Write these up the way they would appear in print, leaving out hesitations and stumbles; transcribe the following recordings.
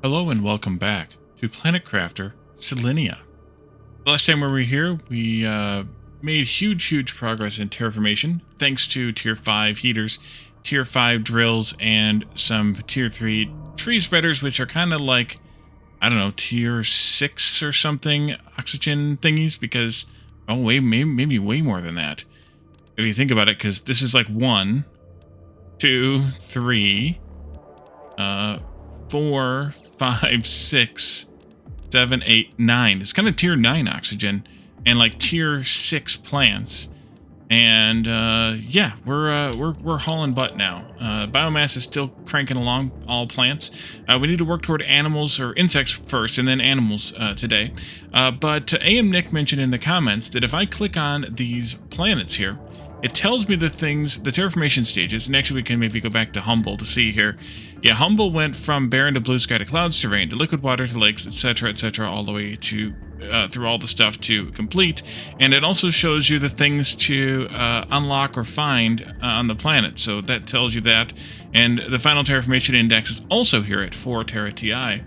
Hello and welcome back to Planet Crafter Selenia. The last time we were here, we made huge progress in terraformation thanks to tier 5 heaters, tier 5 drills, and some tier 3 tree spreaders, which are kind of like, I don't know, tier 6 or something oxygen thingies, because, oh wait, maybe way more than that. If you think about it, because this is like 1, 2, 3, 4, 5, 6, 7, 8, 9. It's kind of tier 9 oxygen and like tier 6 plants. And yeah, we're hauling butt now. Biomass is still cranking along, all plants. We need to work toward animals or insects first, and then animals today. But AM Nick mentioned in the comments that if I click on these planets here, it tells me the things, the terraformation stages, and actually we can maybe go back to Humble to see here. Yeah, Humble went from barren to blue sky to clouds to rain to liquid water to lakes, etc., all the way to through all the stuff to complete. And it also shows you the things to unlock or find on the planet, so that tells you that. And the final terraformation index is also here at 4 Terra TI.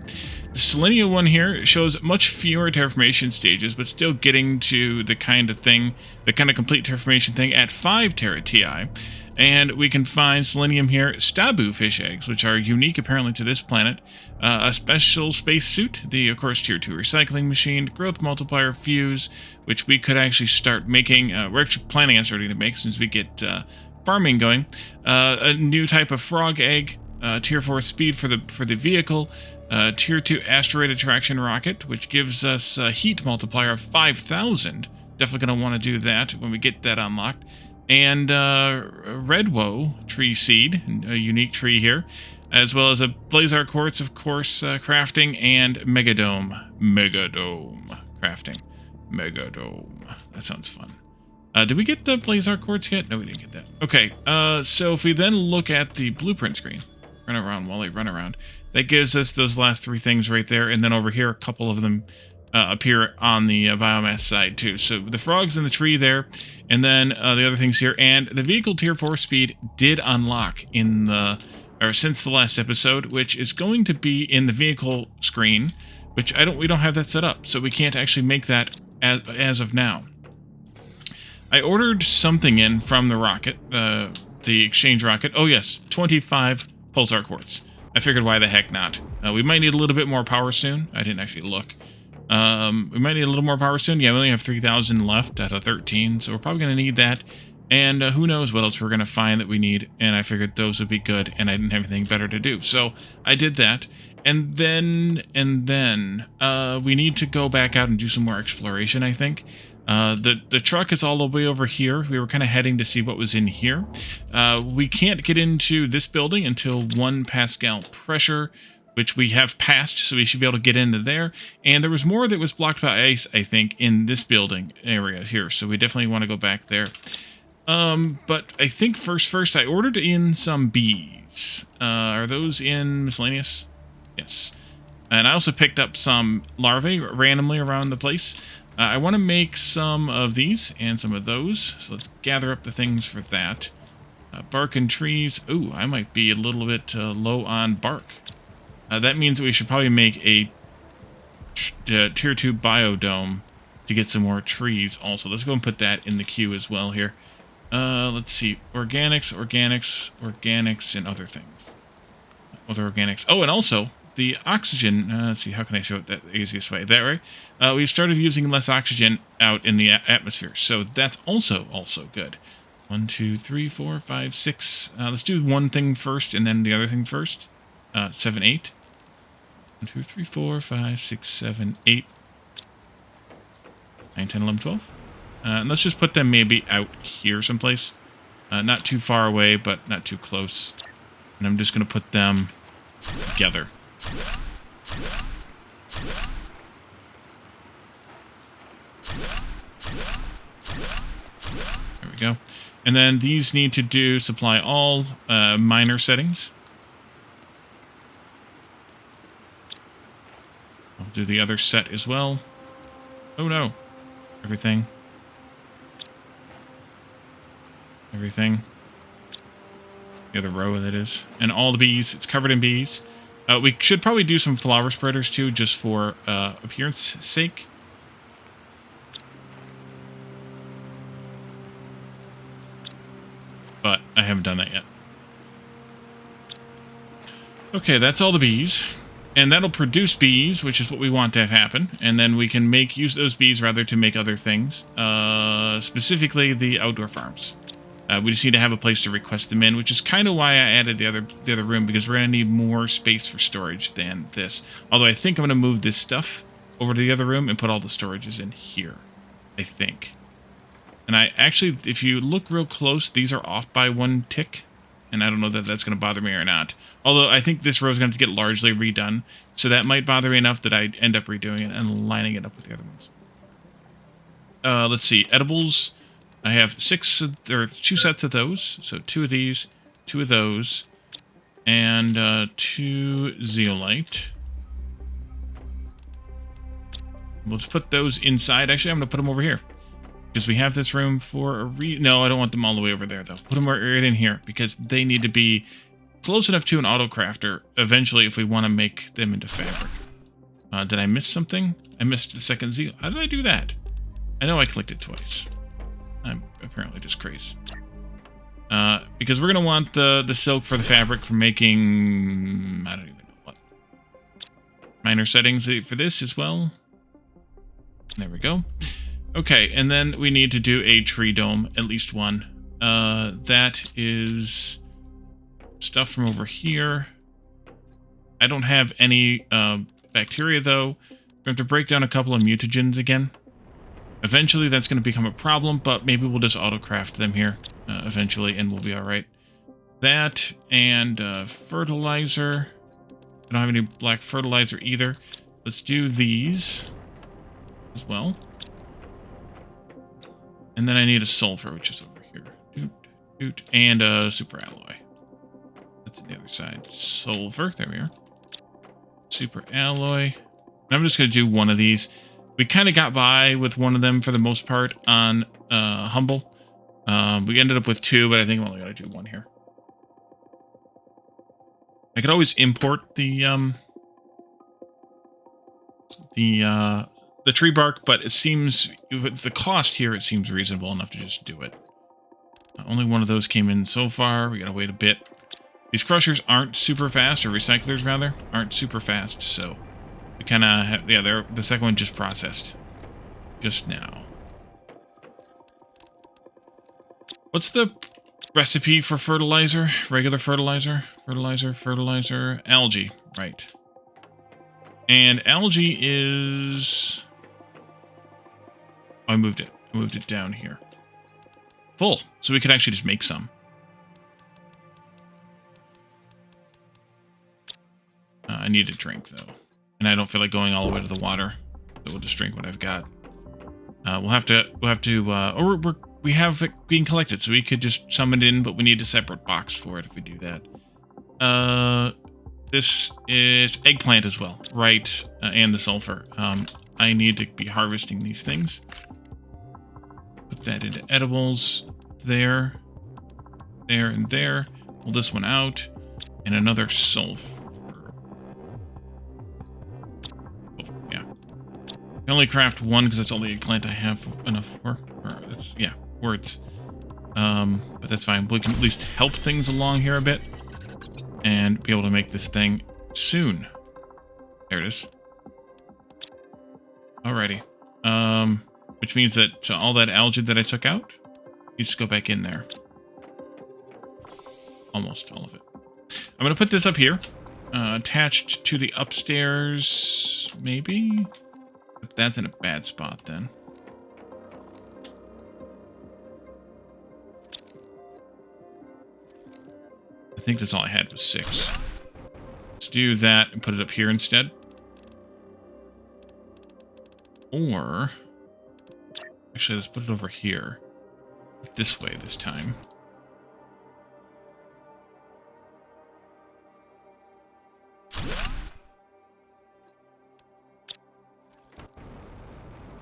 The Selenia one here shows much fewer terraformation stages, but still getting to the kind of thing, the kind of complete terraformation thing at 5 Terra TI. And we can find selenium here, Stabu fish eggs, which are unique apparently to this planet, a special spacesuit, the, of course, tier 2 recycling machine, growth multiplier fuse, which we could actually start making, we're actually planning on starting to make since we get farming going, a new type of frog egg, tier 4 speed for the vehicle, tier 2 asteroid attraction rocket, which gives us a heat multiplier of 5,000. Definitely going to want to do that when we get that unlocked. And Redwoe tree seed, a unique tree here, as well as a Blazar quartz, of course, crafting, and Megadome crafting. Megadome. That sounds fun. Did we get the Blazar quartz yet? No, we didn't get that. Okay, so if we then look at the blueprint screen, run around, that gives us those last 3 things right there, and then over here, a couple of them appear on the biomass side too. So the frogs in the tree there, and then the other things here, and the vehicle tier 4 speed did unlock in the, or since the last episode, which is going to be in the vehicle screen, which we don't have that set up, so we can't actually make that as of now. I ordered something in from the rocket, the exchange rocket. Oh yes, 25 pulsar quartz. I figured why the heck not. We might need a little bit more power soon. I didn't actually look. We might need a little more power soon. Yeah, we only have 3,000 left out of 13, so we're probably going to need that. And who knows what else we're going to find that we need, and I figured those would be good, and I didn't have anything better to do. So I did that, and then we need to go back out and do some more exploration, I think. The truck is all the way over here. We were kind of heading to see what was in here. We can't get into this building until 1 Pascal pressure, which we have passed, so we should be able to get into there. And there was more that was blocked by ice, I think, in this building area here, so we definitely want to go back there. But I think first, I ordered in some bees. Are those in miscellaneous? Yes. And I also picked up some larvae randomly around the place. I want to make some of these and some of those, so let's gather up the things for that. Bark and trees. Ooh, I might be a little bit low on bark. That means that we should probably make a tier 2 biodome to get some more trees also. Let's go and put that in the queue as well here. Let's see. Organics, and other things. Other organics. Oh, and also the oxygen. Let's see, how can I show it that the easiest way? That way. We've started using less oxygen out in the atmosphere, so that's also good. 1, 2, 3, 4, 5, 6. Let's do one thing first and then the other thing first. 7, 8. 1, 2, 3, 4, 5, 6, 7, 8. 9, 10, 11, 12. And let's just put them maybe out here someplace. Not too far away, but not too close. And I'm just going to put them together. There we go. And then these need to do supply all minor settings. I'll do the other set as well. Oh no. Everything. The other row, that is. And all the bees. It's covered in bees. We should probably do some flower spreaders too, just for appearance sake. But I haven't done that yet. Okay, that's all the bees. And that'll produce bees, which is what we want to have happen. And then we can use those bees, rather, to make other things. Specifically, the outdoor farms. We just need to have a place to request them in, which is kind of why I added the other room, because we're going to need more space for storage than this. Although I think I'm going to move this stuff over to the other room and put all the storages in here, I think. And I actually, if you look real close, these are off by 1 tick. And I don't know that that's going to bother me or not. Although I think this row is going to have to get largely redone. So that might bother me enough that I end up redoing it and lining it up with the other ones. Let's see. Edibles. I have 2 sets of those. So 2 of these, 2 of those, and 2 zeolite. We'll just put those inside. Actually, I'm going to put them over here. Because we have this room for a No, I don't want them all the way over there, though. Put them right in here, because they need to be close enough to an auto crafter eventually if we want to make them into fabric. Did I miss something? I missed the second zeal. How did I do that? I know I clicked it twice. I'm apparently just crazy. Because we're going to want the silk for the fabric for making... I don't even know what. Minor settings for this as well. There we go. Okay, and then we need to do a tree dome, at least one. That is stuff from over here. I don't have any bacteria, though. We have to break down a couple of mutagens again. Eventually, that's going to become a problem, but maybe we'll just auto-craft them here eventually, and we'll be all right. That and fertilizer. I don't have any black fertilizer either. Let's do these as well. And then I need a sulfur, which is over here. And a super alloy. That's on the other side. Sulfur. There we are. Super alloy. And I'm just going to do one of these. We kind of got by with one of them for the most part on Humble. We ended up with 2, but I think I'm only going to do 1 here. I could always import the tree bark, but it seems, with the cost here, it seems reasonable enough to just do it. Only one of those came in so far. We gotta wait a bit. These crushers aren't super fast, or recyclers rather, aren't super fast, so we kind of have, yeah, the second one just processed just now. What's the recipe for fertilizer? Regular fertilizer? Fertilizer, algae, right. And algae is... Oh, I moved it. I moved it down here. Full. So we could actually just make some. I need a drink, though. And I don't feel like going all the way to the water. So we'll just drink what I've got. We have it being collected, so we could just summon it in, but we need a separate box for it if we do that. This is eggplant as well, right? And the sulfur. I need to be harvesting these things. Put that into edibles. There, and there. Pull this one out. And another sulfur. Oh, yeah. I can only craft 1 because that's all the eggplant I have enough for. Or that's, yeah, words. But that's fine. We can at least help things along here a bit. And be able to make this thing soon. There it is. Alrighty. Which means that all that algae that I took out, you just go back in there. Almost all of it. I'm going to put this up here. Attached to the upstairs, maybe? But that's in a bad spot then. I think that's all I had was 6. Let's do that and put it up here instead. Or... Actually, let's put it over here. This way this time.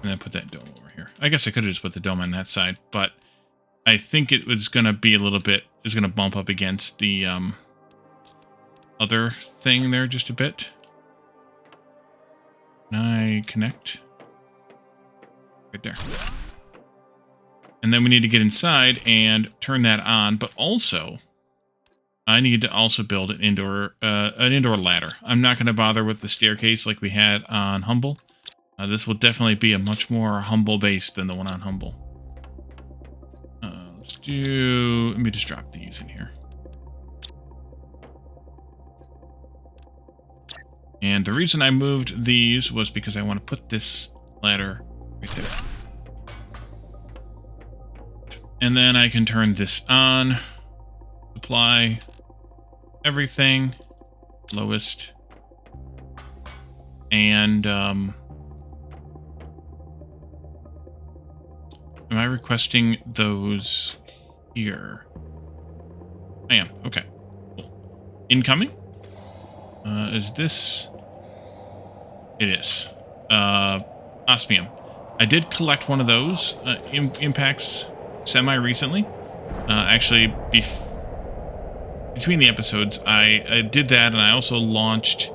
And then put that dome over here. I guess I could have just put the dome on that side, but I think it was going to be a little bit... It's going to bump up against the other thing there just a bit. Can I connect? Right there. And then we need to get inside and turn that on, but also I need to also build an indoor ladder. I'm not going to bother with the staircase like we had on Humble. This will definitely be a much more humble base than the one on Humble. Let me just drop these in here. And the reason I moved these was because I want to put this ladder right there. And then I can turn this on, supply everything, lowest, and am I requesting those here? I am. Okay. Cool. Incoming? Is this? It is. Osmium. I did collect one of those impacts semi-recently. Actually, between the episodes, I did that, and I also launched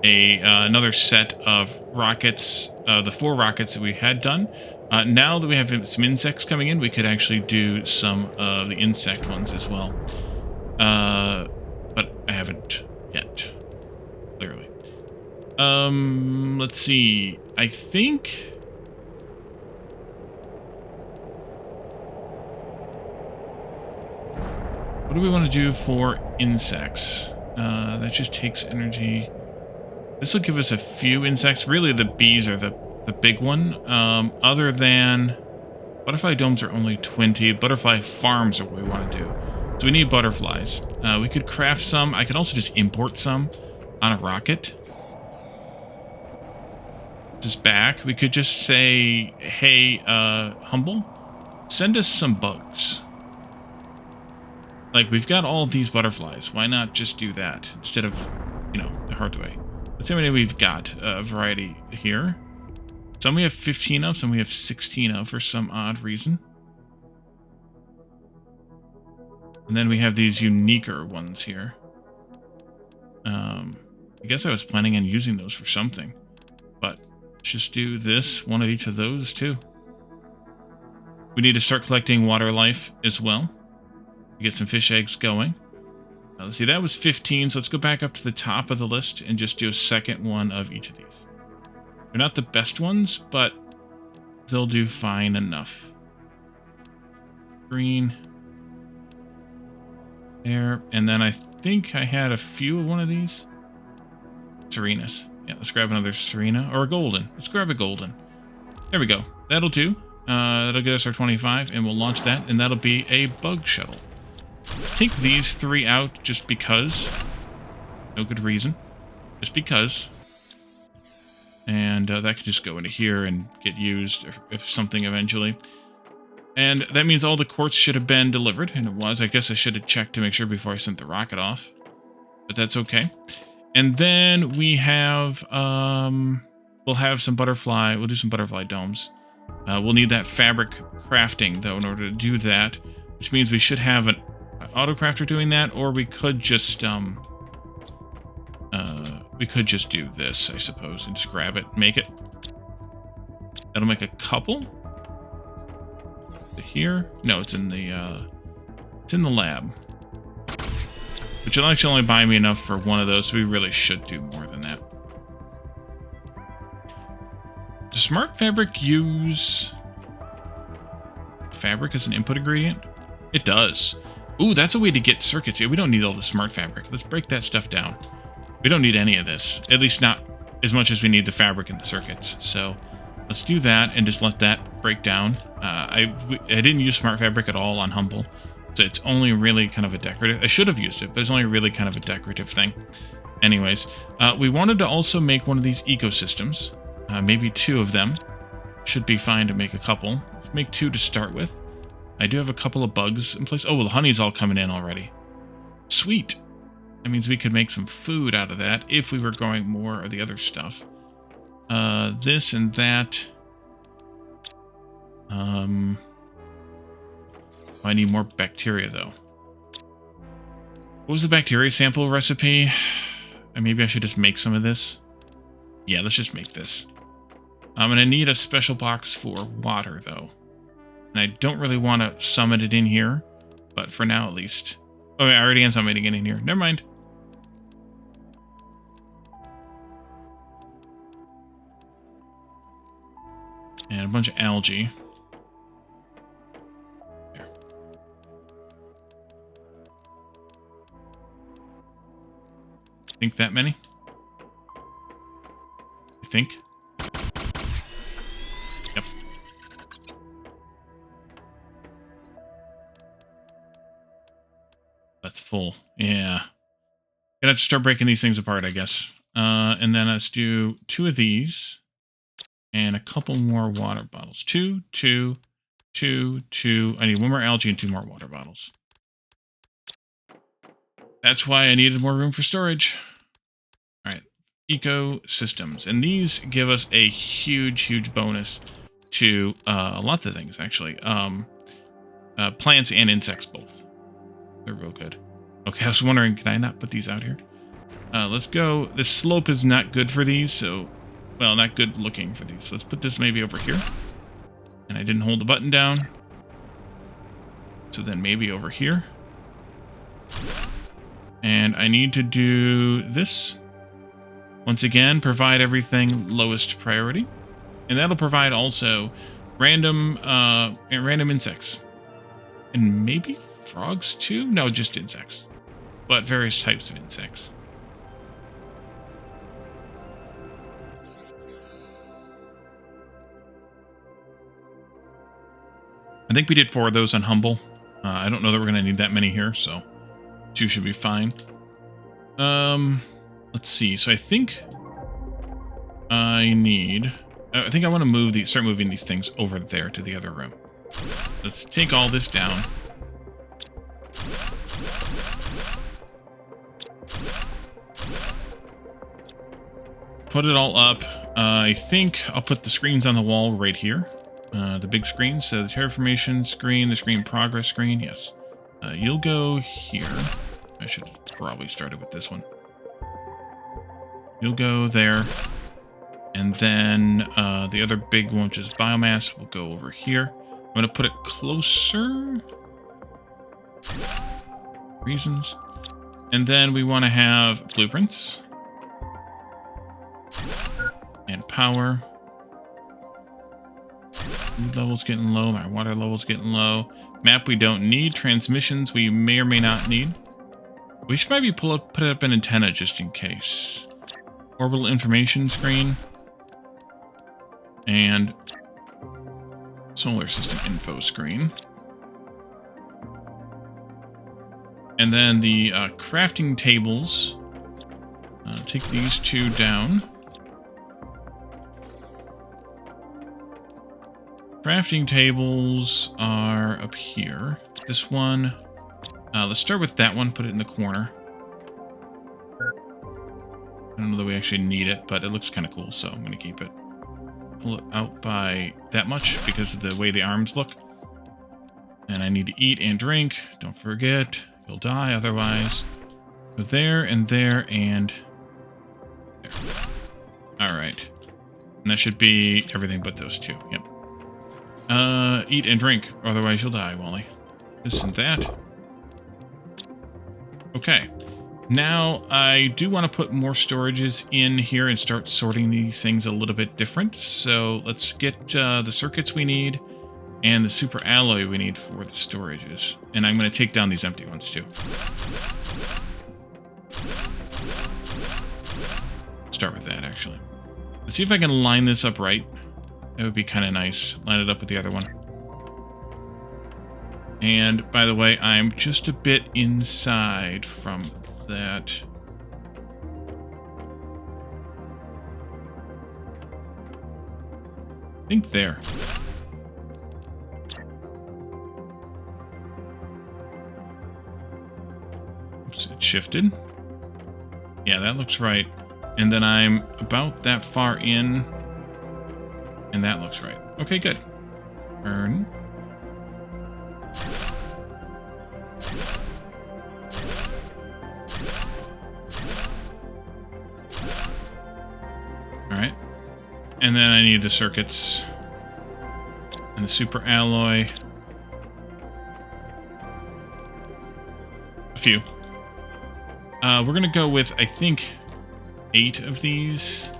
another set of rockets, the 4 rockets that we had done. Now that we have some insects coming in, we could actually do some of the insect ones as well. But I haven't yet, clearly. Let's see. I think... What do we want to do for insects? That just takes energy. This will give us a few insects. Really, the bees are the big one. Other than... Butterfly domes are only 20. Butterfly farms are what we want to do. So we need butterflies. We could craft some. I could also just import some on a rocket. Just back. We could just say, hey, Humble, send us some bugs. Like, we've got all of these butterflies. Why not just do that instead of, you know, the hard way? Let's see how many we've got. A variety here. Some we have 15 of, some we have 16 of for some odd reason. And then we have these uniquer ones here. I guess I was planning on using those for something. But let's just do this, one of each of those too. We need to start collecting water life as well. Get some fish eggs going. Let's see, that was 15, so let's go back up to the top of the list and just do a second one of each of these. They're not the best ones, but they'll do fine enough. Green. There, and then I think I had a few of one of these. Serenas. Yeah, let's grab another Serena, or a golden. Let's grab a golden. There we go. That'll do. That'll get us our 25, and we'll launch that, and that'll be a bug shuttle. Take these 3 out just because. No good reason. Just because. And that could just go into here and get used if something eventually. And that means all the quartz should have been delivered, and it was. I guess I should have checked to make sure before I sent the rocket off. But that's okay. And then we have, we'll have some butterfly, we'll do some butterfly domes. We'll need that fabric crafting, though, in order to do that, which means we should have an autocrafter doing that, or we could just do this, I suppose, and just grab it, make it. That'll make a couple. Here? No, it's in the lab. Which will actually only buy me enough for one of those, so we really should do more than that. Does smart fabric use fabric as an input ingredient? It does. Ooh, that's a way to get circuits. Yeah, we don't need all the smart fabric. Let's break that stuff down. We don't need any of this. At least not as much as we need the fabric and the circuits. So let's do that and just let that break down. I didn't use smart fabric at all on Humble. So it's only really kind of a decorative... I should have used it, but it's only really kind of a decorative thing. Anyways, we wanted to also make one of these ecosystems. Maybe 2 of them. Should be fine to make a couple. Let's make 2 to start with. I do have a couple of bugs in place. Oh, well, the honey's all coming in already. Sweet. That means we could make some food out of that if we were growing more of the other stuff. This and that. I need more bacteria, though. What was the bacteria sample recipe? Maybe I should just make some of this. Yeah, let's just make this. I'm going to need a special box for water, though. And I don't really want to summon it in here, but for now at least. Oh, I already am summoning it in here. Never mind. And a bunch of algae. There. Think that many? I think. Yep. That's full. Yeah. Gonna have to start breaking these things apart, I guess. And then let's do 2 of these. And a couple more water bottles. 2, 2, 2, 2. I need 1 more algae and 2 more water bottles. That's why I needed more room for storage. All right. Ecosystems. And these give us a huge, huge bonus to lots of things, actually. Plants and insects both. They're real good. Okay, I was wondering, can I not put these out here? Let's go. This slope is not good for these, so... Well, not good looking for these. Let's put this maybe over here. And I didn't hold the button down. So then maybe over here. And I need to do this. Once again, provide everything lowest priority. And that'll provide also random insects. And maybe frogs too? No, just insects. But various types of insects. I think we did 4 of those on Humble. I don't know that we're going to need that many here, so 2 should be fine. Let's see. So I think I want to start moving these things over there to the other room. Let's take all this down. Put it all up. I think I'll put the screens on the wall right here. The big screen, so the terraformation screen, the screen progress screen, yes. You'll go here. I should probably start it with this one. You'll go there. And then the other big one, which is biomass, will go over here. I'm going to put it closer. Reasons. And then we want to have blueprints. And power. Food level's getting low. My water level's getting low. Map we don't need. Transmissions we may or may not need. We should maybe put up an antenna just in case. Orbital information screen. And solar system info screen. And then the crafting tables. Take these 2 down. Crafting tables are up here. This one, let's start with that one, put it in the corner. I don't know that we actually need it, but it looks kind of cool, so I'm going to keep it. Pull it out by that much because of the way the arms look. And I need to eat and drink. Don't forget, you'll die otherwise. Go there and there and there. All right. And that should be everything but those 2. Yep. Eat and drink, otherwise you'll die, Wally. This and that. Okay. Now, I do want to put more storages in here and start sorting these things a little bit different. So let's get the circuits we need and the super alloy we need for the storages. And I'm going to take down these empty ones too. Start with that, actually. Let's see if I can line this up right. That would be kind of nice. Line it up with the other one. And, by the way, I'm just a bit inside from that. I think there. Oops, it shifted. Yeah, that looks right. And then I'm about that far in. And that looks right. Okay, good. Turn. All right. And then I need the circuits and the super alloy. A few. We're going to go with, I think, 8 of these.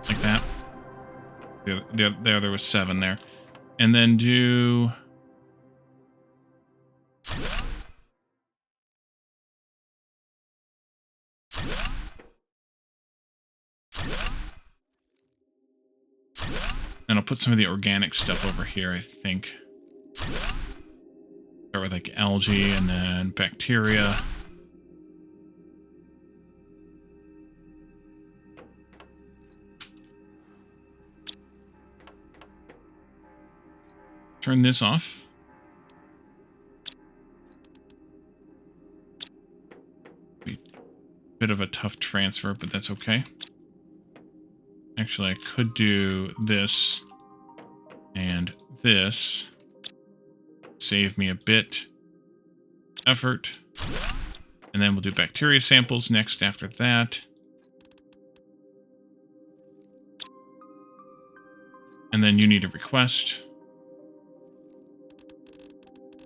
Like that. There was 7 there. And then do... And I'll put some of the organic stuff over here, I think. Start with like algae and then bacteria. Turn this off. Bit of a tough transfer, but that's okay. Actually, I could do this and this. Save me a bit effort. And then we'll do bacteria samples next after that. And then you need a request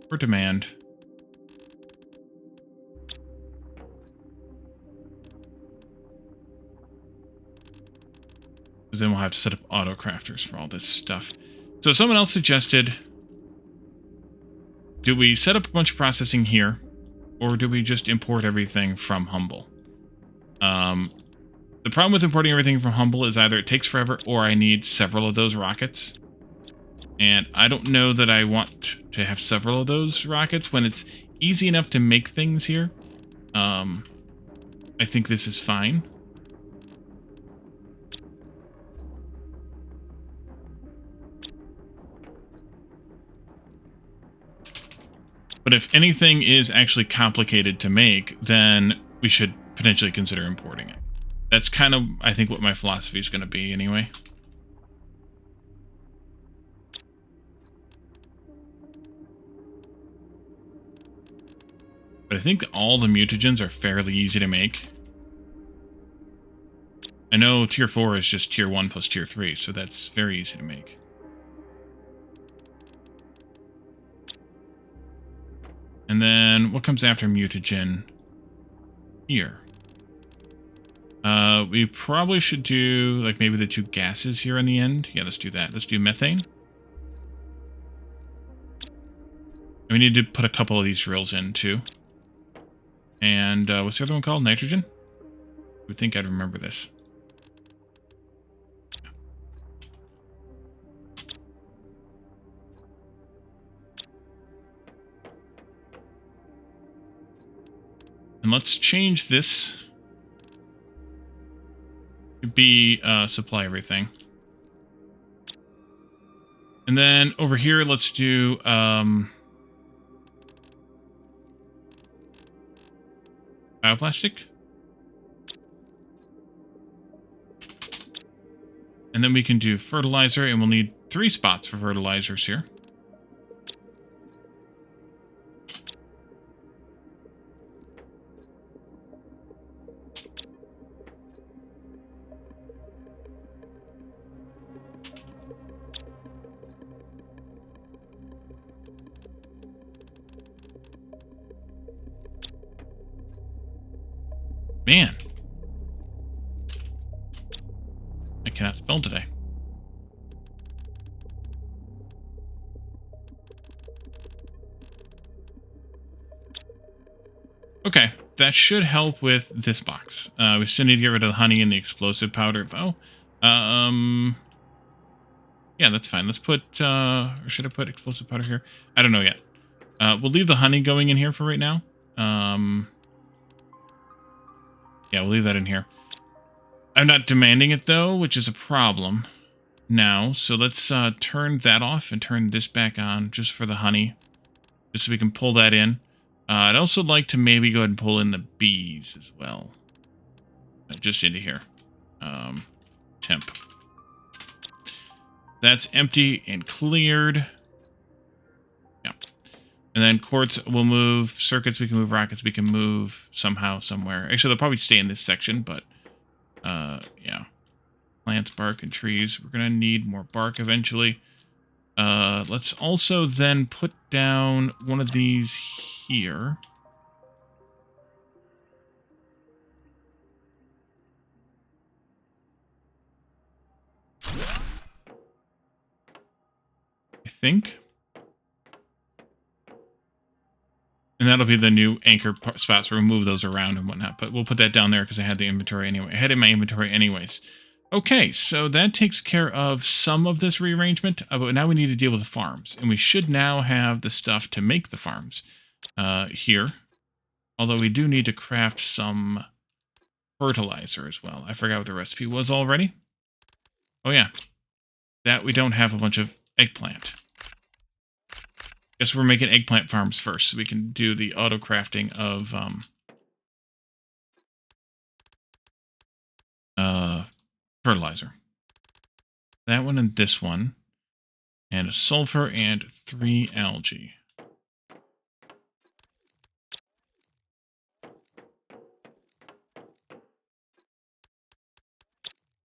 for demand. Because then we'll have to set up auto crafters for all this stuff. So someone else suggested, do we set up a bunch of processing here, or do we just import everything from Humble? The problem with importing everything from Humble is either it takes forever, or I need several of those rockets. And I don't know that I want to have several of those rockets when it's easy enough to make things here. I think this is fine. But if anything is actually complicated to make, then we should potentially consider importing it. That's kind of, I think, what my philosophy is going to be anyway. But I think all the mutagens are fairly easy to make. I know tier 4 is just tier 1 plus tier 3, so that's very easy to make. And then, what comes after mutagen? Here. We probably should do, like, maybe the 2 gases here in the end. Yeah, let's do that. Let's do methane. And we need to put a couple of these drills in, too. And, what's the other one called? Nitrogen? I would think I'd remember this. And let's change this to be supply everything. And then over here, let's do bioplastic. And then we can do fertilizer, and we'll need 3 spots for fertilizers here. Man. I cannot spell today. Okay, that should help with this box. We still need to get rid of the honey and the explosive powder, though. Yeah, that's fine. Let's put, or should I put explosive powder here? I don't know yet. We'll leave the honey going in here for right now. Yeah, we'll leave that in here. I'm not demanding it, though, which is a problem now. So let's turn that off and turn this back on just for the honey, just so we can pull that in. I'd also like to maybe go ahead and pull in the bees as well. Just into here. Temp. That's empty and cleared. Yeah. And then quartz will move, circuits we can move, rockets we can move somehow, somewhere. Actually, they'll probably stay in this section, but Yeah. Plants, bark, and trees. We're going to need more bark eventually. Let's also then put down one of these here. I think. And that'll be the new anchor spots. We'll move those around and whatnot. But we'll put that down there because I had the inventory anyway. I had it in my inventory anyways. Okay, so that takes care of some of this rearrangement. But now we need to deal with the farms. And we should now have the stuff to make the farms here. Although we do need to craft some fertilizer as well. I forgot what the recipe was already. Oh yeah, that we don't have a bunch of eggplant. Guess we're making eggplant farms first, so we can do the auto crafting of fertilizer. That one and this one, and a sulfur and 3 algae.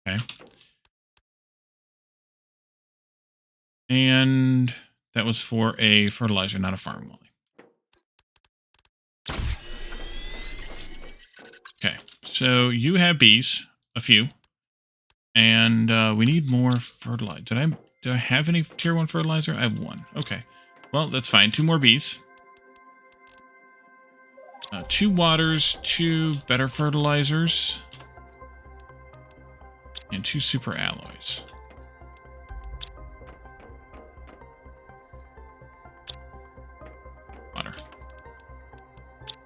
Okay. And that was for a fertilizer, not a farm molly. Okay, so you have bees, a few, and we need more fertilizer. Did I have any tier 1 fertilizer? I have 1. Okay, well, that's fine. 2 more bees. 2 waters, 2 better fertilizers, and 2 super alloys. Water.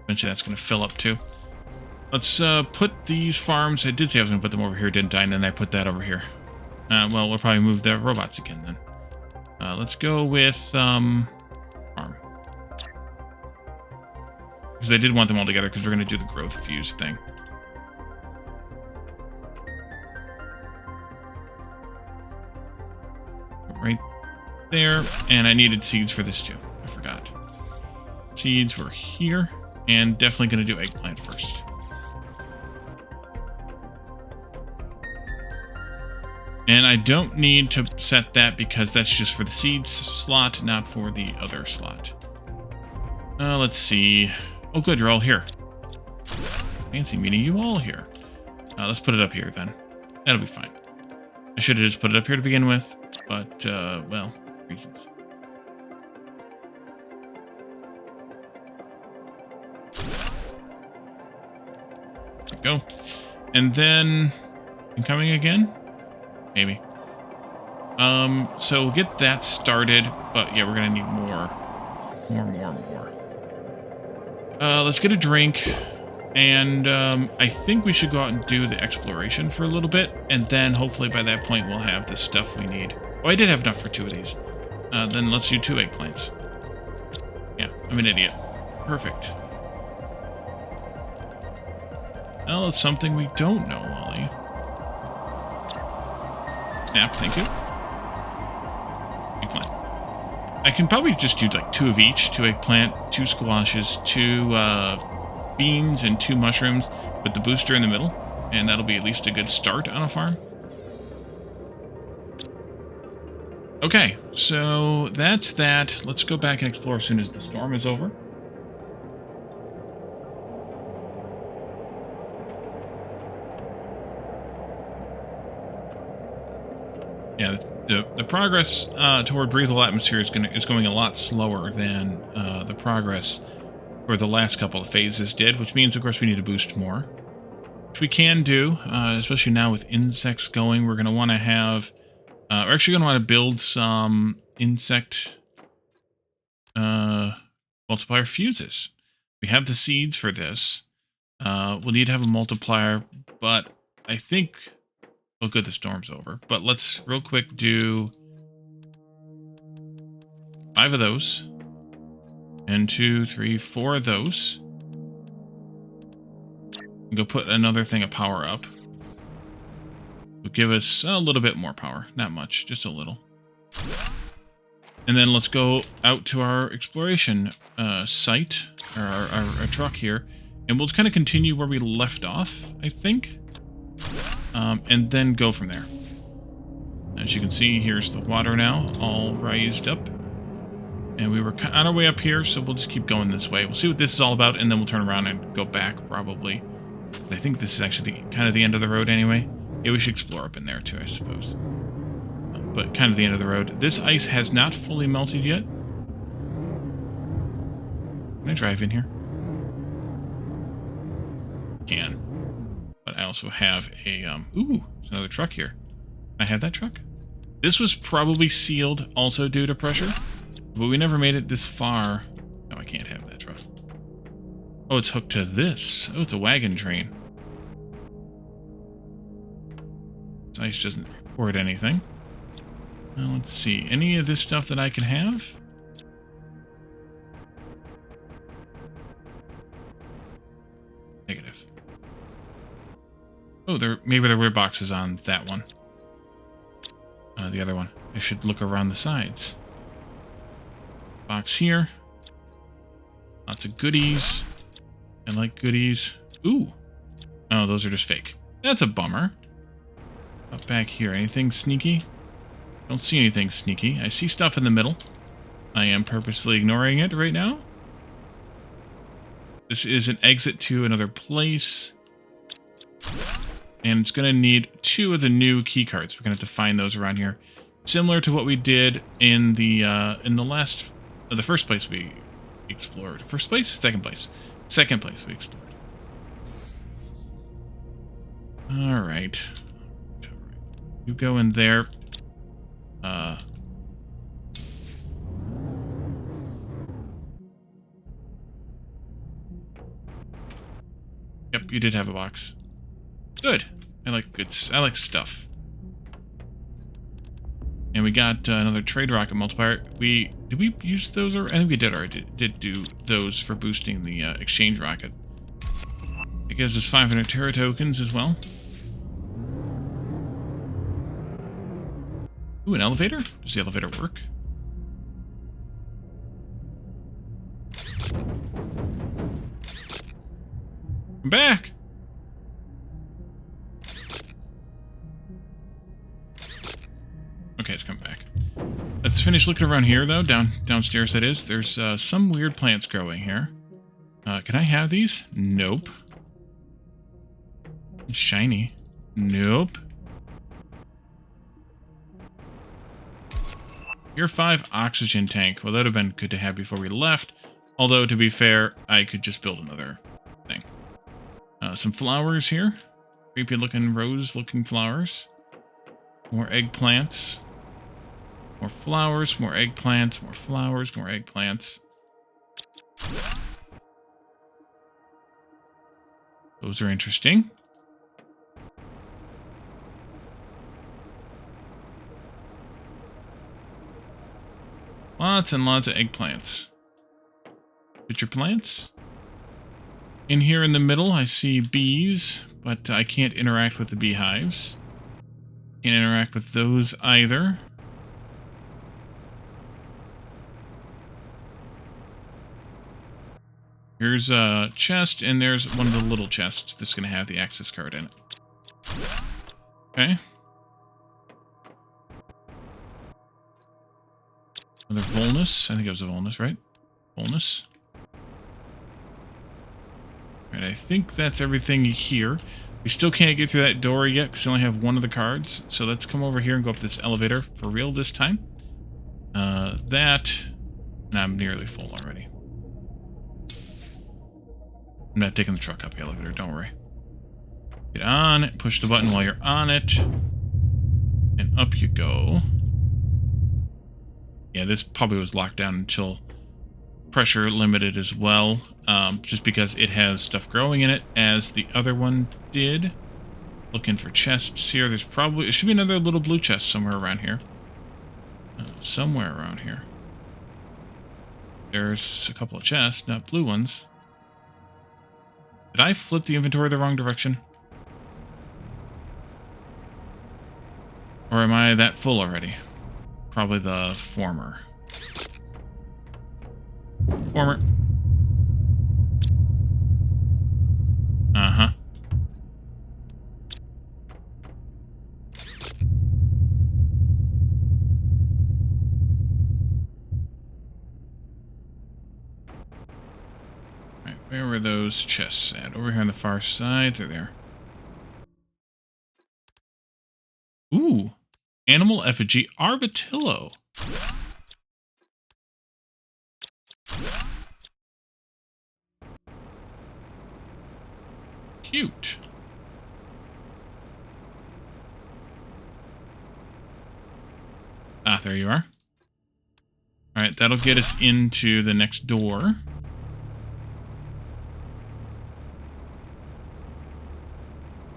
Eventually that's going to fill up too. Let's put these farms... I did say I was going to put them over here, didn't I? And then I put that over here. Well, we'll probably move the robots again then. Let's go with farm. Because I did want them all together because we're going to do the growth fuse thing. Right there. And I needed seeds for this too. I forgot. Seeds were here. And definitely going to do eggplant first. And I don't need to set that because that's just for the seeds slot, not for the other slot. Let's see. Oh, good, you're all here. Fancy meeting you all here. Let's put it up here then. That'll be fine. I should have just put it up here to begin with, but, well, reasons. There we go. And then, incoming again? Maybe. So we'll get that started, but yeah, we're gonna need more. Let's get a drink, and I think we should go out and do the exploration for a little bit, and then hopefully by that point we'll have the stuff we need. Oh, I did have enough for 2 of these. Then let's do 2 eggplants. Yeah, I'm an idiot. Perfect. Well, it's something we don't know, Wally. Snap, thank you. Eggplant. I can probably just do like 2 of each. 2 eggplant, 2 squashes, 2 beans, and 2 mushrooms with the booster in the middle. And that'll be at least a good start on a farm. Okay, so that's that. Let's go back and explore as soon as the storm is over. Yeah, the progress toward breathable atmosphere is going a lot slower than the progress for the last couple of phases did, which means, of course, we need to boost more. Which we can do, especially now with insects going. We're going to want to have... we're actually going to want to build some insect multiplier fuses. We have the seeds for this. We'll need to have a multiplier, but I think... Oh, good, the storm's over. But let's real quick do 5 of those. And 2, 3, 4 of those. And go put another thing of power up. Will give us a little bit more power. Not much, just a little. And then let's go out to our exploration site, or our truck here. And we'll kind of continue where we left off, I think. and then go from there. As you can see, here's the water now, all raised up. And we were on our way up here, so we'll just keep going this way. We'll see what this is all about, and then we'll turn around and go back, probably. I think this is actually kind of the end of the road anyway. Yeah, we should explore up in there too, I suppose. But kind of the end of the road. This ice has not fully melted yet. Can I drive in here? Can. But I also have a, ooh, there's another truck here. Can I have that truck? This was probably sealed also due to pressure, but we never made it this far. No, I can't have that truck. Oh, it's hooked to this. Oh, it's a wagon train. This ice doesn't report anything. Let's see. Any of this stuff that I can have? Negative. Oh, maybe there were boxes on that one. The other one. I should look around the sides. Box here. Lots of goodies. I like goodies. Ooh. Oh, those are just fake. That's a bummer. Up back here, anything sneaky? Don't see anything sneaky. I see stuff in the middle. I am purposely ignoring it right now. This is an exit to another place. And it's going to need 2 of the new key cards. We're going to have to find those around here. Similar to what we did in the first place we explored. First place? Second place. Second place we explored. Alright. You go in there. Yep, you did have a box. Good. I like stuff. And we got another trade rocket multiplier. Did we use those? I think we did already. Did do those for boosting the exchange rocket. It gives us 500 Terra tokens as well. Ooh, an elevator? Does the elevator work? I'm back! Okay, it's come back. Let's finish looking around here, though. Downstairs, that is. There's some weird plants growing here. Can I have these? Nope. Shiny. Nope. Year 5 oxygen tank. Well, that would have been good to have before we left. Although, to be fair, I could just build another thing. Some flowers here. Creepy looking rose looking flowers. More eggplants. More flowers, more eggplants, more flowers, more eggplants. Those are interesting. Lots and lots of eggplants. Picture plants. In here in the middle, I see bees, but I can't interact with the beehives. Can't interact with those either. Here's a chest, and there's one of the little chests that's going to have the access card in it. Okay. Another Volnus. I think it was a Volnus, right? Volnus. Alright, I think that's everything here. We still can't get through that door yet because we only have one of the cards. So let's come over here and go up this elevator for real this time. And I'm nearly full already. I'm not taking the truck up the elevator, don't worry. Get on, push the button while you're on it. And up you go. Yeah, this probably was locked down until pressure limited as well. Just because it has stuff growing in it, as the other one did. Looking for chests here. There should be another little blue chest somewhere around here. Somewhere around here. There's a couple of chests, not blue ones. Did I flip the inventory the wrong direction? Or am I that full already? Probably the former. Former. Uh-huh. Where were those chests at? Over here on the far side. They're there. Ooh. Animal effigy armadillo. Cute. Ah, there you are. All right, that'll get us into the next door.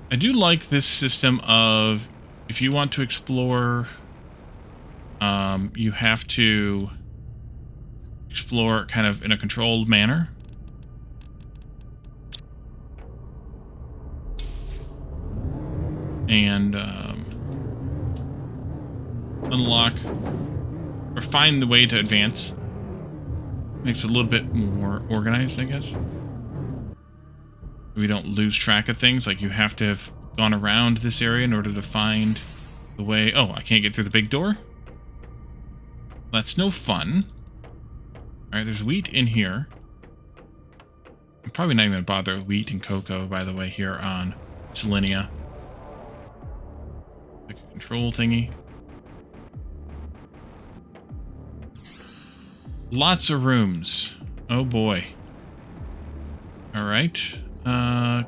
I do like this system of if you want to explore, you have to explore kind of in a controlled manner. And unlock or find the way to advance. Makes it a little bit more organized, I guess. We don't lose track of things. Like you have to have gone around this area in order to find the way. Oh, I can't get through the big door? That's no fun. Alright, there's wheat in here. I'm probably not even going to bother with wheat and cocoa, by the way, here on Selenia. Like a control thingy. Lots of rooms. Oh boy. Alright.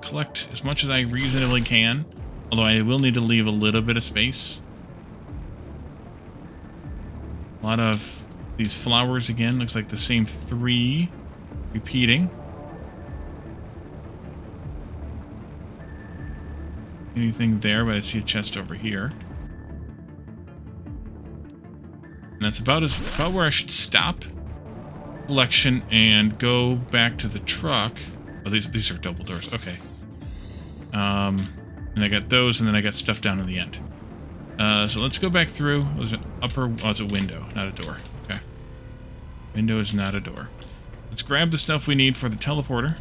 Collect as much as I reasonably can. Although I will need to leave a little bit of space. A lot of these flowers again. Looks like the same 3 repeating. Anything there, but I see a chest over here. And that's about where I should stop collection and go back to the truck. Oh, these are double doors. Okay. And I got those, and then I got stuff down in the end. So let's go back through. There's an upper. Oh, it's a window, not a door. Okay. Window is not a door. Let's grab the stuff we need for the teleporter,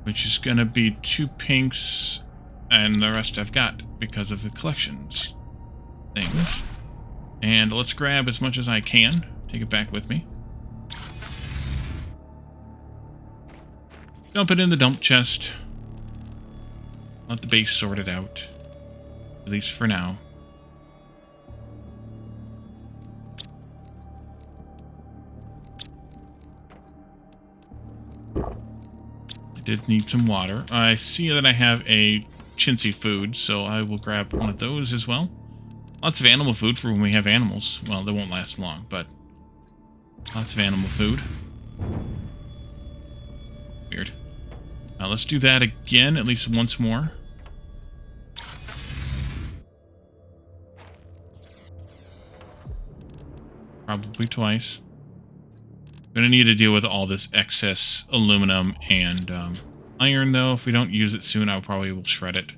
which is gonna be 2 pinks, and the rest I've got because of the collections things. And let's grab as much as I can. Take it back with me. Dump it in the dump chest. Let the base sort it out. At least for now. I did need some water. I see that I have a chintzy food, so I will grab one of those as well. Lots of animal food for when we have animals. Well, they won't last long, but lots of animal food. Weird. Now let's do that again, at least once more. Probably twice. Gonna need to deal with all this excess aluminum and iron, though. If we don't use it soon, I probably will shred it.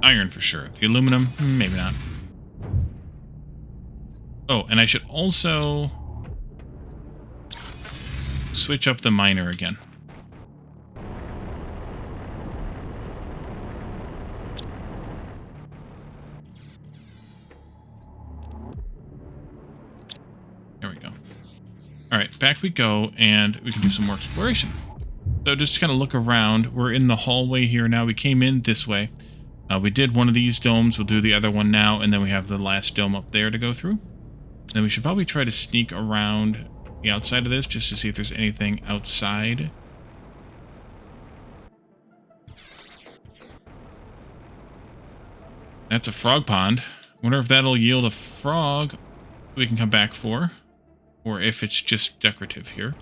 Iron for sure. The aluminum, maybe not. Oh, and I should also switch up the miner again. There we go. Alright, back we go, and we can do some more exploration. So just to kind of look around, we're in the hallway here now. We came in this way. We did one of these domes. We'll do the other one now, and then we have the last dome up there to go through. Then we should probably try to sneak around the outside of this just to see if there's anything outside. That's a frog pond. Wonder if that'll yield a frog we can come back for, or if it's just decorative here.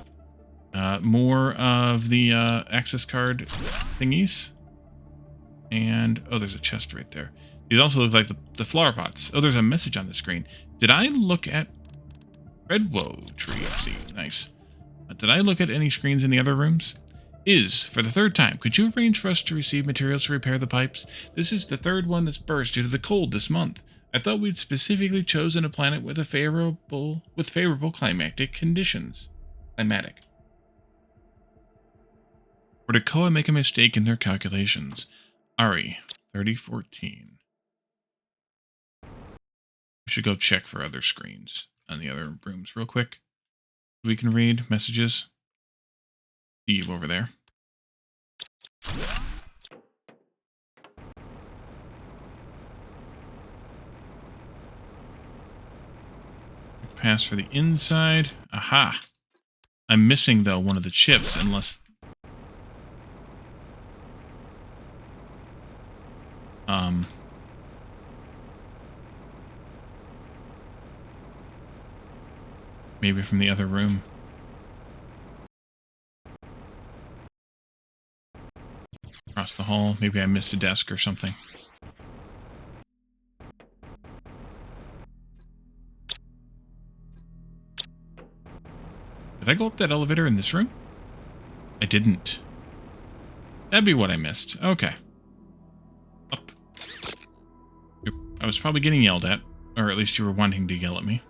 More of the access card thingies. And, oh, there's a chest right there. These also look like the flower pots. Oh, there's a message on the screen. Did I look at... Redwood tree, see, nice. Did I look at any screens in the other rooms? For the 3rd time, could you arrange for us to receive materials to repair the pipes? This is the 3rd one that's burst due to the cold this month. I thought we'd specifically chosen a planet with favorable climatic conditions. Climatic. Or did Koa make a mistake in their calculations? Ari, 3014. We should go check for other screens on the other rooms real quick. We can read messages. Eve over there. Pass for the inside. Aha. I'm missing, though, one of the chips, unless... Maybe from the other room. Across the hall. Maybe I missed a desk or something. Did I go up that elevator in this room? I didn't. That'd be what I missed. Okay. Up. I was probably getting yelled at. Or at least you were wanting to yell at me.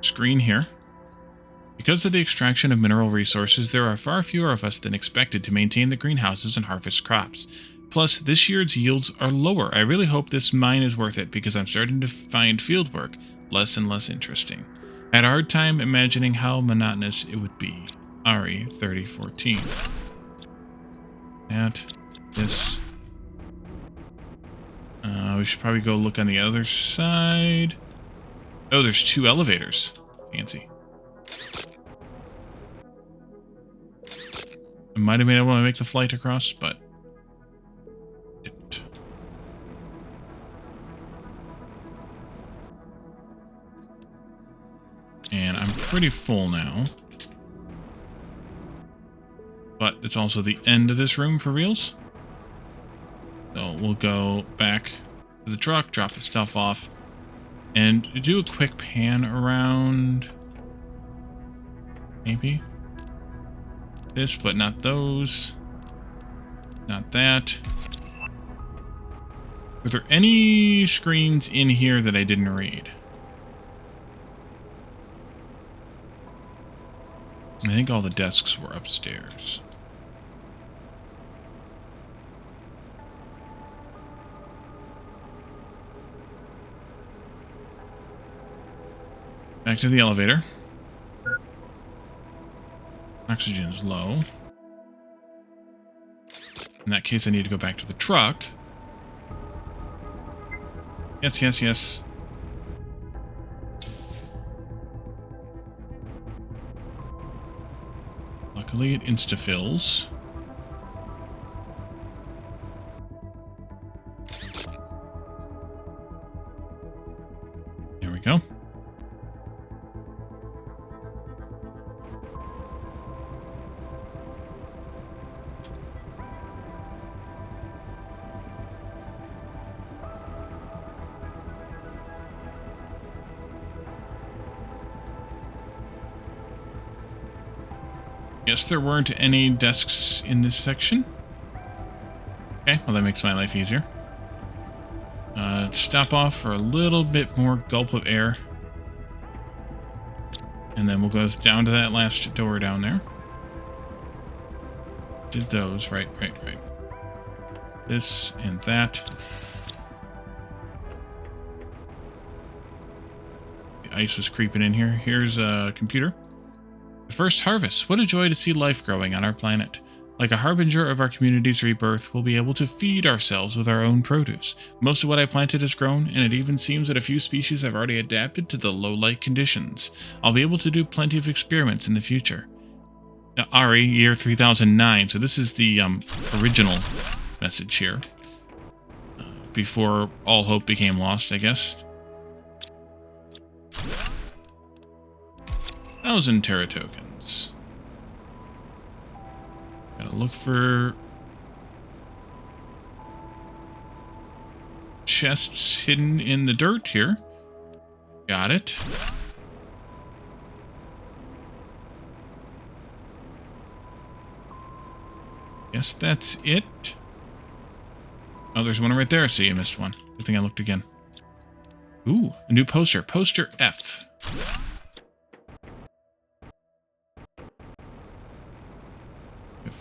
Screen here. Because of the extraction of mineral resources, there are far fewer of us than expected to maintain the greenhouses and harvest crops. Plus, this year's yields are lower. I really hope this mine is worth it because I'm starting to find fieldwork less and less interesting. I had a hard time imagining how monotonous it would be. Ari, 3014. This. We should probably go look on the other side. Oh, there's 2 elevators. Fancy. I might have been able to make the flight across, but didn't. And I'm pretty full now. But it's also the end of this room for reals. So we'll go back to the truck, drop the stuff off, and do a quick pan around. Maybe. This, but not those. Not that. Were there any screens in here that I didn't read? I think all the desks were upstairs. Back to the elevator. Oxygen's low. In that case, I need to go back to the truck. Yes, yes, yes. Luckily, it insta-fills. There we go. Guess there weren't any desks in this section. Okay, well that makes my life easier. Stop off for a little bit more gulp of air. And then we'll go down to that last door down there. Did those, right. This and that. The ice was creeping in here. Here's a computer. The first harvest. What a joy to see life growing on our planet. Like a harbinger of our community's rebirth, we'll be able to feed ourselves with our own produce. Most of what I planted has grown, and it even seems that a few species have already adapted to the low-light conditions. I'll be able to do plenty of experiments in the future. Ari, year 3009. So this is the original message here. Before all hope became lost, I guess. 1,000 Terra tokens. Gotta look for chests hidden in the dirt here. Got it. Guess that's it. Oh, there's one right there. See, you missed one. Good thing I looked again. Ooh, a new poster. Poster F.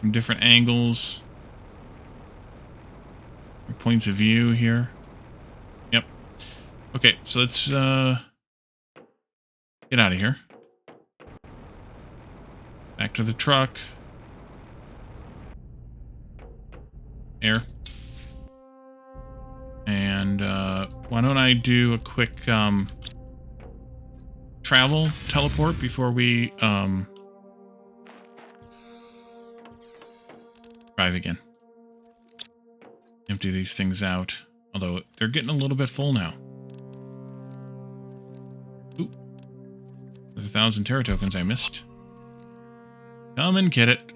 From different angles. Points of view here. Yep. Okay, so let's get out of here. Back to the truck. Air. And why don't I do a quick travel teleport before we drive again. Empty these things out. Although they're getting a little bit full now. Ooh. There's 1,000 Terra tokens I missed. Come and get it.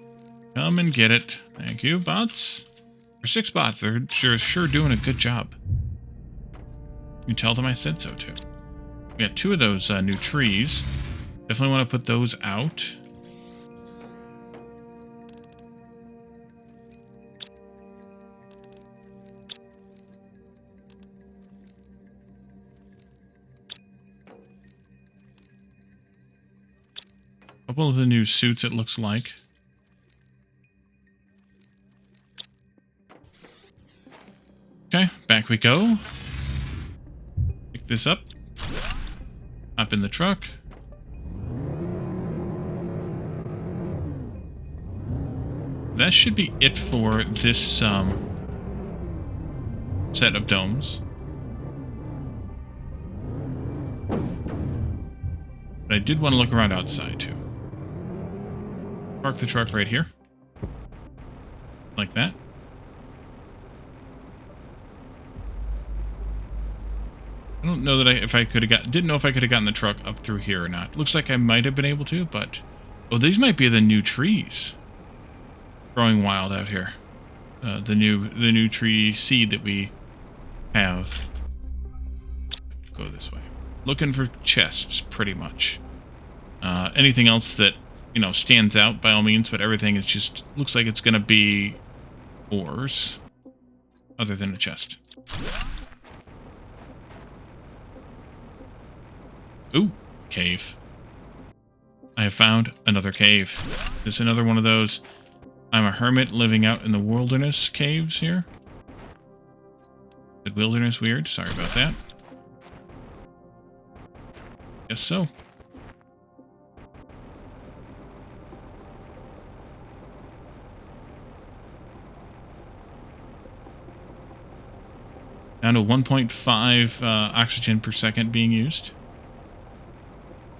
Come and get it. Thank you, bots. For 6 bots, they're sure doing a good job. You tell them I said so too. We got 2 of those new trees. Definitely want to put those out. A couple of the new suits, it looks like. Okay, back we go. Pick this up. Hop in the truck. That should be it for this set of domes. But I did want to look around outside too. Park the truck right here. Like that. I don't know that didn't know if I could have gotten the truck up through here or not. Looks like I might have been able to, but oh, these might be the new trees growing wild out here. The new tree seed that we have. Go this way. Looking for chests, pretty much. Anything else that stands out by all means, but everything is just looks like it's gonna be ores, other than a chest. Ooh, cave. I have found another cave. This is another one of those I'm a hermit living out in the wilderness caves here. Is wilderness weird? Sorry about that. Guess so. Down to 1.5 oxygen per second being used.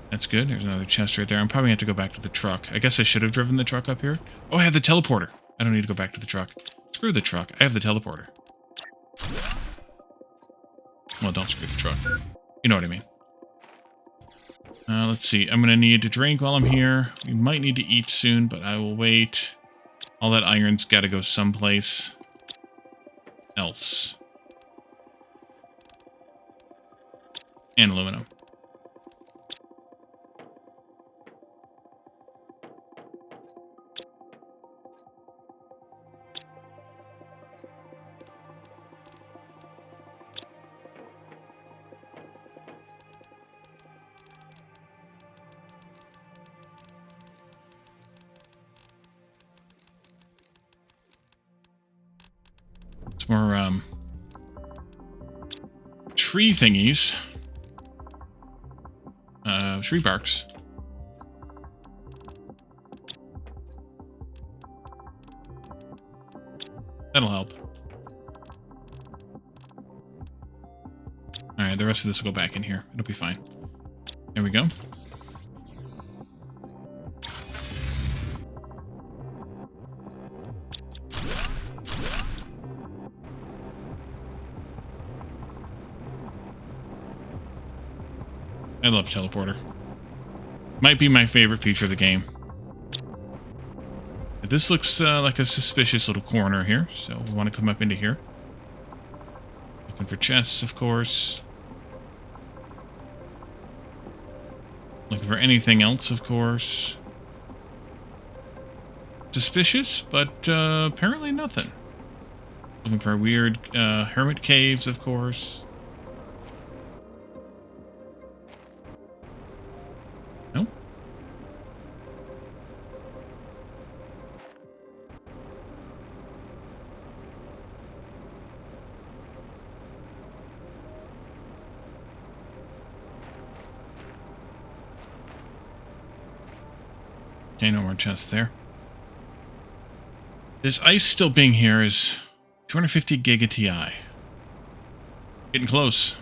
That's good. There's another chest right there. I'm probably going to have to go back to the truck. I guess I should have driven the truck up here. Oh, I have the teleporter. I don't need to go back to the truck. Screw the truck. I have the teleporter. Well, don't screw the truck. You know what I mean. Let's see. I'm going to need to drink while I'm here. We might need to eat soon, but I will wait. All that iron's got to go someplace else. And aluminum. Some more tree thingies. Tree barks. That'll help. Alright, the rest of this will go back in here. It'll be fine. There we go. I love teleporter. Might be my favorite feature of the game. This looks like a suspicious little corner here, so we want to come up into here. Looking for chests, of course. Looking for anything else, of course. Suspicious, but apparently nothing. Looking for weird hermit caves, of course. Nope. Okay, no more chests there. This ice still being here is 250 Giga TI. Getting close.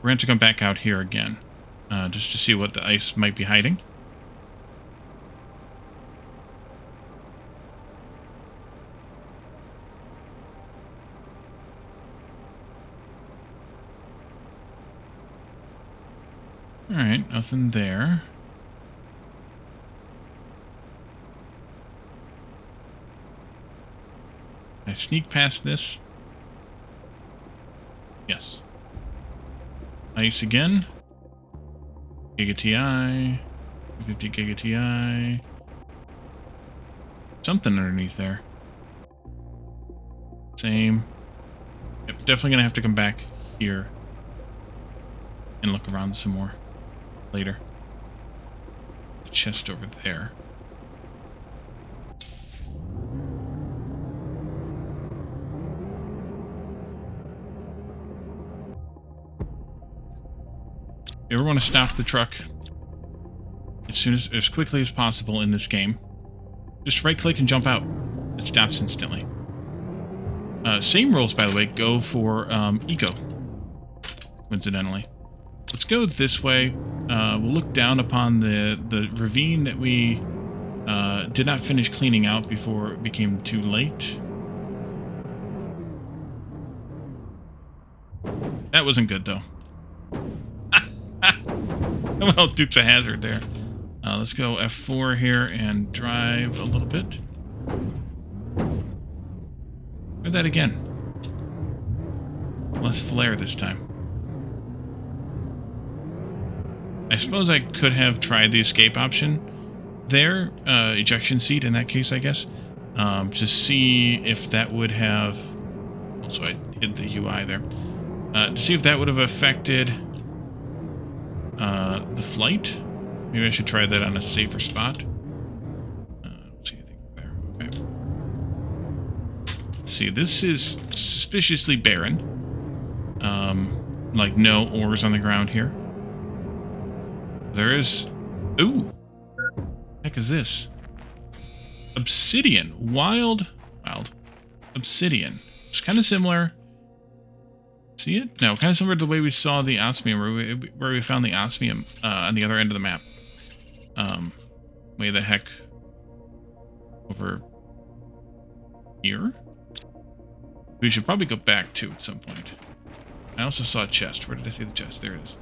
We're going to come back out here again. Just to see what the ice might be hiding. Alright, nothing there. Can I sneak past this? Yes. Ice again. Giga TI. 50 Giga TI. Something underneath there. Same. Yep, definitely gonna have to come back here and look around some more later. The chest over there. You ever want to stop the truck as quickly as possible in this game, just right click and jump out. It stops instantly. Same rules, by the way, go for eco, coincidentally. Let's go this way. We'll look down upon the ravine that we did not finish cleaning out before it became too late. That wasn't good, though. Well, Duke's a hazard there. Let's go F4 here and drive a little bit. Try that again. Less flare this time. I suppose I could have tried the escape option there, ejection seat in that case, I guess, to see if that would have... Also, I hid the UI there. To see if that would have affected the flight. Maybe I should try that on a safer spot. Don't see anything there. Okay. Let's see, this is suspiciously barren. Like no ores on the ground here. There is... Ooh! What the heck is this? Obsidian. Wild obsidian. It's kind of similar. See it? No, kind of similar to the way we saw the osmium, where we found the osmium on the other end of the map. Way the heck over here? We should probably go back to at some point. I also saw a chest. Where did I see the chest? There it is.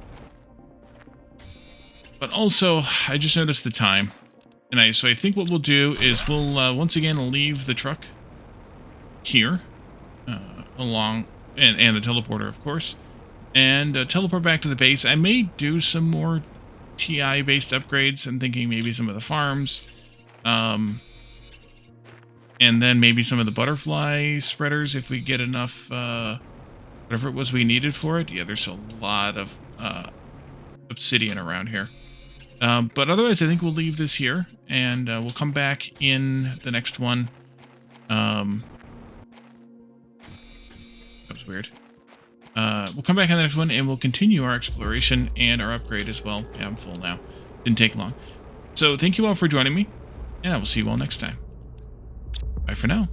But also, I just noticed the time. And so I think what we'll do is we'll once again leave the truck here along... And the teleporter, of course. And teleport back to the base. I may do some more TI-based upgrades. I'm thinking maybe some of the farms. And then maybe some of the butterfly spreaders if we get enough, whatever it was we needed for it. Yeah, there's a lot of obsidian around here. But otherwise, I think we'll leave this here. And we'll come back in the next one. That was weird. We'll come back on the next one and we'll continue our exploration and our upgrade as well. Yeah, I'm full now. Didn't take long. So thank you all for joining me, and I will see you all next time. Bye for now.